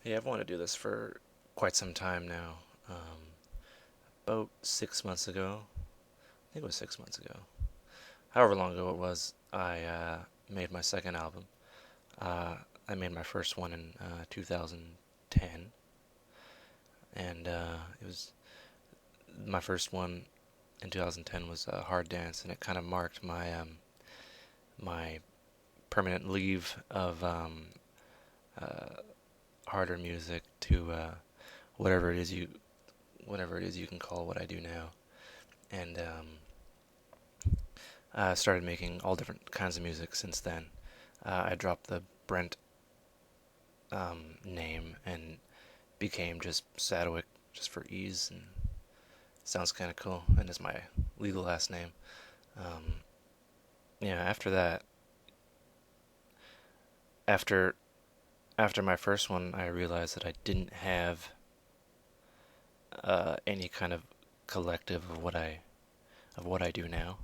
Yeah, I've wanted to do this for quite some time now. About 6 months ago, I think it was 6 months ago, however long ago it was, I made my second album. Uh, I made my first one in 2010, and it was my first one in 2010 was Hard Dance, and it kind of marked my permanent leave of uh, harder music to whatever it is you whatever it is you can call what I do now. And I started making all different kinds of music since then. I dropped the Brent name and became just Sadwick, just for ease, and sounds kind of cool, and is my legal last name. Um, yeah, after that, after after my first one, I realized that I didn't have any kind of collective of what I do now,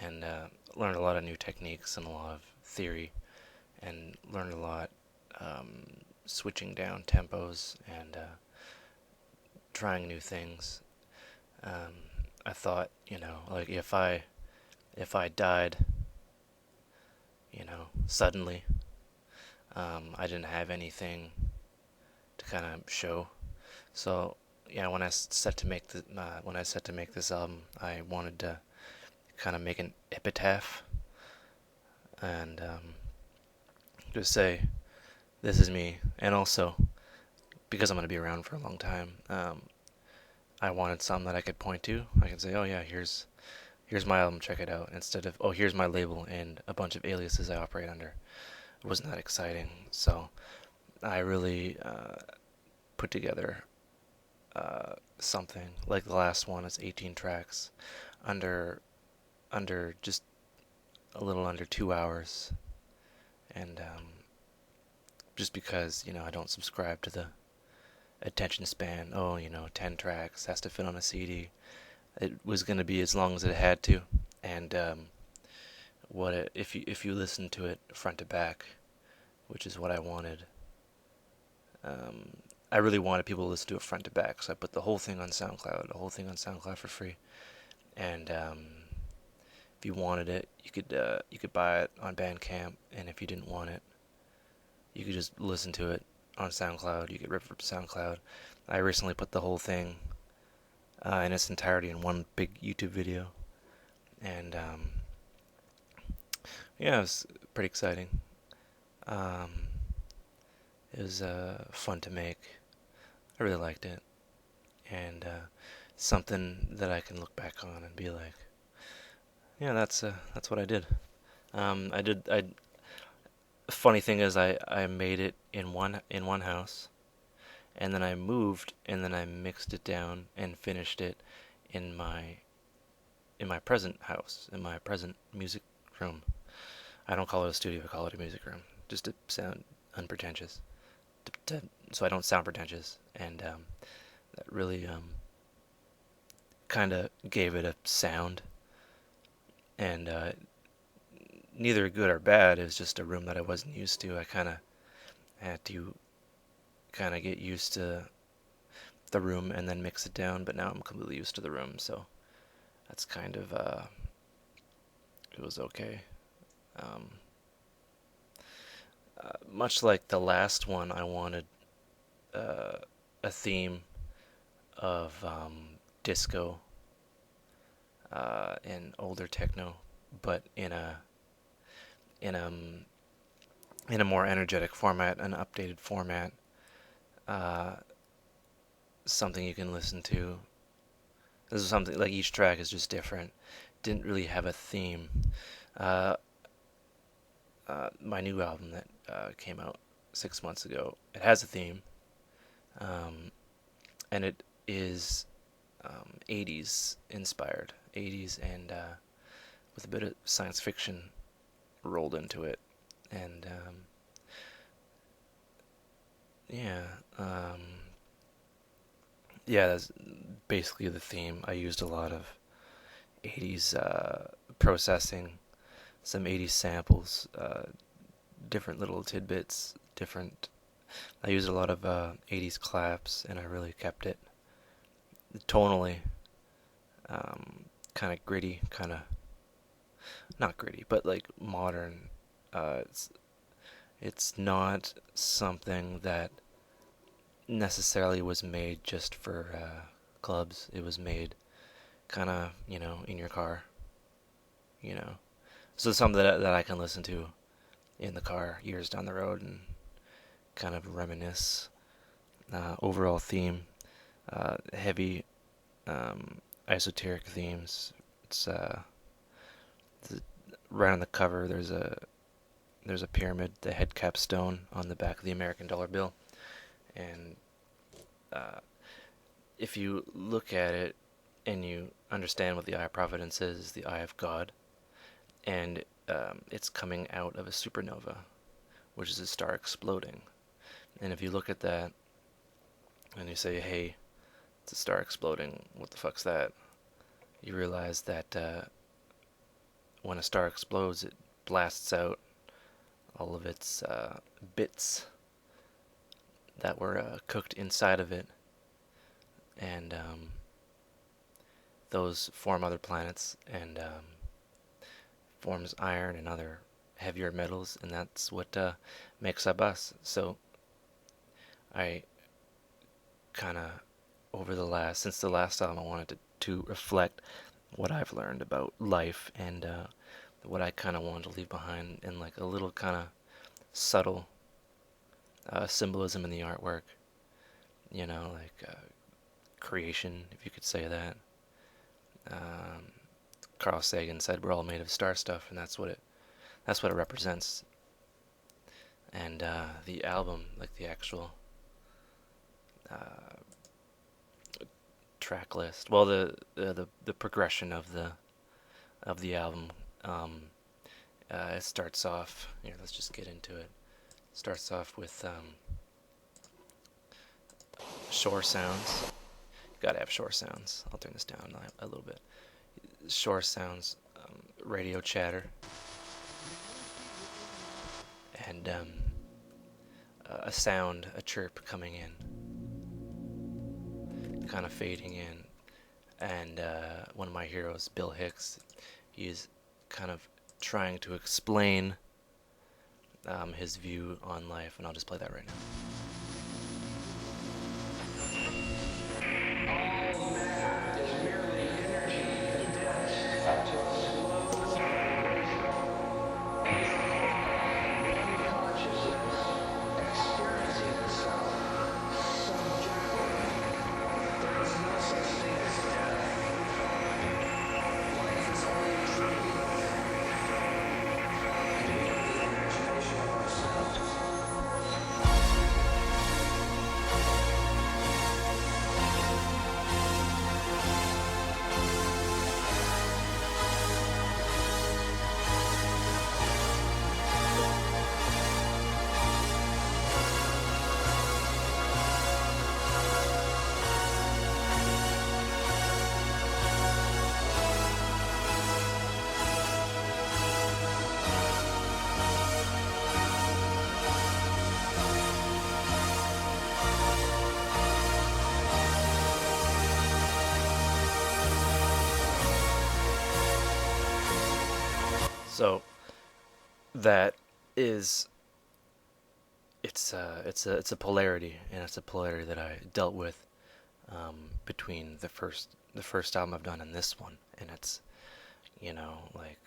and learned a lot of new techniques and a lot of theory, and learned a lot switching down tempos and trying new things. Um, I thought, like if I died, suddenly, I didn't have anything to kind of show. So yeah, when I set to make this album, I wanted to kind of make an epitaph and just say this is me, and also because I'm gonna be around for a long time, I wanted something that I could point to. I can say, oh yeah, here's my album, check it out, instead of, oh, here's my label and a bunch of aliases I operate under. It wasn't that exciting, so I really put together something like the last one. It's 18 tracks under just a little under 2 hours, and just because I don't subscribe to the attention span. Oh, 10 tracks has to fit on a CD. It was going to be as long as it had to, and if you listen to it front to back, which is what I wanted. Um, I really wanted people to listen to it front to back, so I put the whole thing on SoundCloud, for free. And if you wanted it, you could buy it on Bandcamp, and if you didn't want it, you could just listen to it on SoundCloud. You could rip from SoundCloud. I recently put the whole thing in its entirety in one big YouTube video, and yeah, it was pretty exciting. Um, it was fun to make. I really liked it, and something that I can look back on and be like, yeah, that's what I did. I did. I Funny thing is, I made it in one house, and then I moved, and then I mixed it down and finished it in my present house, in my present music room. I don't call it a studio; I call it a music room, just to sound unpretentious, so I don't sound pretentious, and that really kind of gave it a sound, and neither good or bad. It was just a room that I wasn't used to. I kind of had to kind of get used to the room and then mix it down, but now I'm completely used to the room, so that's kind of it was okay. Um, Much like the last one, I wanted uh, a theme of disco and older techno, but in a in a more energetic format, an updated format, uh, something you can listen to. This is something like each track is just different. Didn't really have a theme. Uh, my new album that came out 6 months ago, it has a theme, um, and it is 80s inspired, 80s and with a bit of science fiction rolled into it, and yeah, um, yeah, that's basically the theme. I used a lot of 80s processing, some 80s samples, different little tidbits, different I used a lot of 80s claps, and I really kept it tonally, kind of gritty, kind of not gritty, but like modern. It's not something that necessarily was made just for clubs. It was made kind of, in your car, you know. So something that I can listen to in the car years down the road and kind of reminisce. Overall theme, heavy esoteric themes. It's right on the cover. There's a pyramid, the head capstone on the back of the American dollar bill, and uh, if you look at it and you understand what the Eye of Providence is, the Eye of God, and it's coming out of a supernova, which is a star exploding. And if you look at that and you say, hey, it's a star exploding, what the fuck's that? You realize that when a star explodes, it blasts out all of its bits that were cooked inside of it, and those form other planets and forms iron and other heavier metals, and that's what makes up us. So I kind of since the last time, I wanted to reflect what I've learned about life and what I kind of wanted to leave behind in like a little kind of subtle symbolism in the artwork, like creation, if you could say that. Um, Carl Sagan said we're all made of star stuff, and that's what it represents. And the album, like the actual uh, track list, well, the progression of the album, it starts off here. Let's just get into it. Starts off with shore sounds. Gotta have shore sounds. I'll turn this down a little bit. Shore sounds, radio chatter, and a sound, a chirp coming in, kind of fading in. And one of my heroes, Bill Hicks, he's kind of trying to explain his view on life, and I'll just play that right now. So that is it's a polarity, and it's a polarity that I dealt with between the first album I've done and this one, and it's like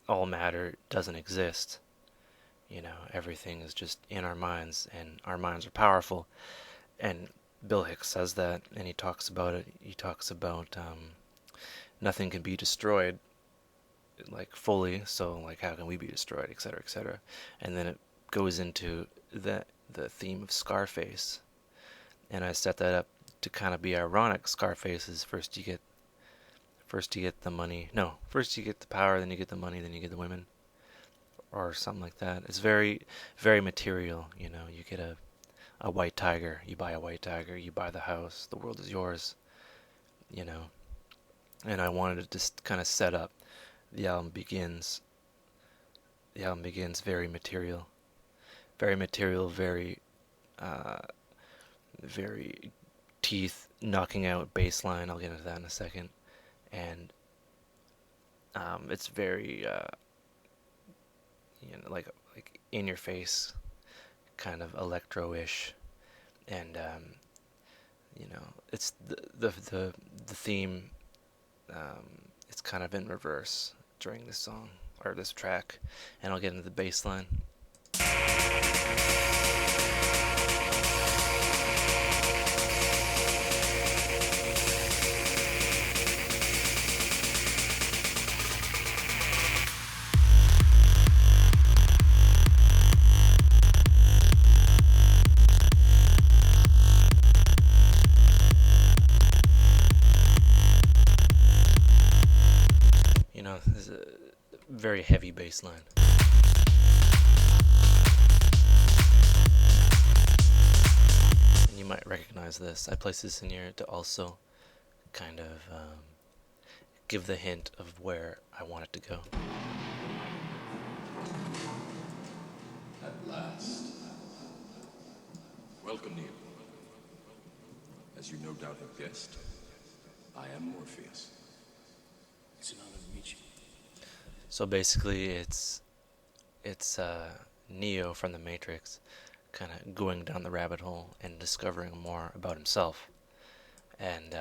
all matter doesn't exist. Everything is just in our minds, and our minds are powerful. And Bill Hicks says that, and he talks about it. He talks about nothing can be destroyed like fully, so like how can we be destroyed, etc., etc. And then it goes into the theme of Scarface, and I set that up to kind of be ironic. Scarface is first you get the money. No, first you get the power, then you get the money, then you get the women, or something like that. It's very, very material. You get a white tiger, you buy a white tiger, you buy the house, the world is yours. You know, and I wanted to just kind of set up. The album begins. The album begins very material. very material, uh, very teeth knocking out bass line. I'll get into that in a second. And it's very like in your face, kind of electro-ish, and it's the theme. It's kind of in reverse during this song or this track, and I'll get into the bass line. This is a very heavy bass line. And you might recognize this. I placed this in here to also kind of give the hint of where I want it to go. At last. Welcome, Neil. As you no doubt have guessed, I am Morpheus. It's an honor to meet you. So basically, it's Neo from the Matrix, kind of going down the rabbit hole and discovering more about himself. And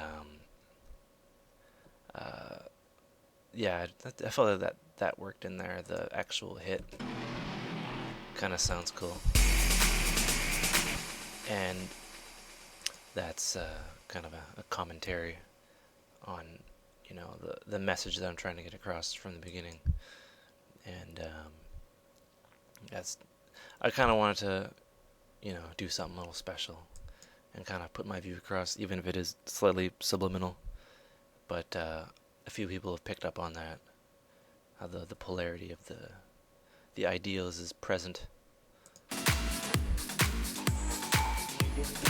yeah, I felt that worked in there. The actual hit kind of sounds cool, and that's kind of a commentary on the message that I'm trying to get across from the beginning. And that's I kind of wanted to do something a little special and kind of put my view across, even if it is slightly subliminal. But a few people have picked up on that, how the polarity of the ideals is present.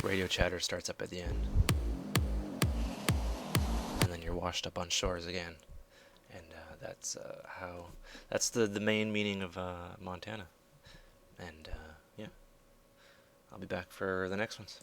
Radio chatter starts up at the end, and then you're washed up on shores again. And that's the main meaning of Montana. And yeah, I'll be back for the next ones.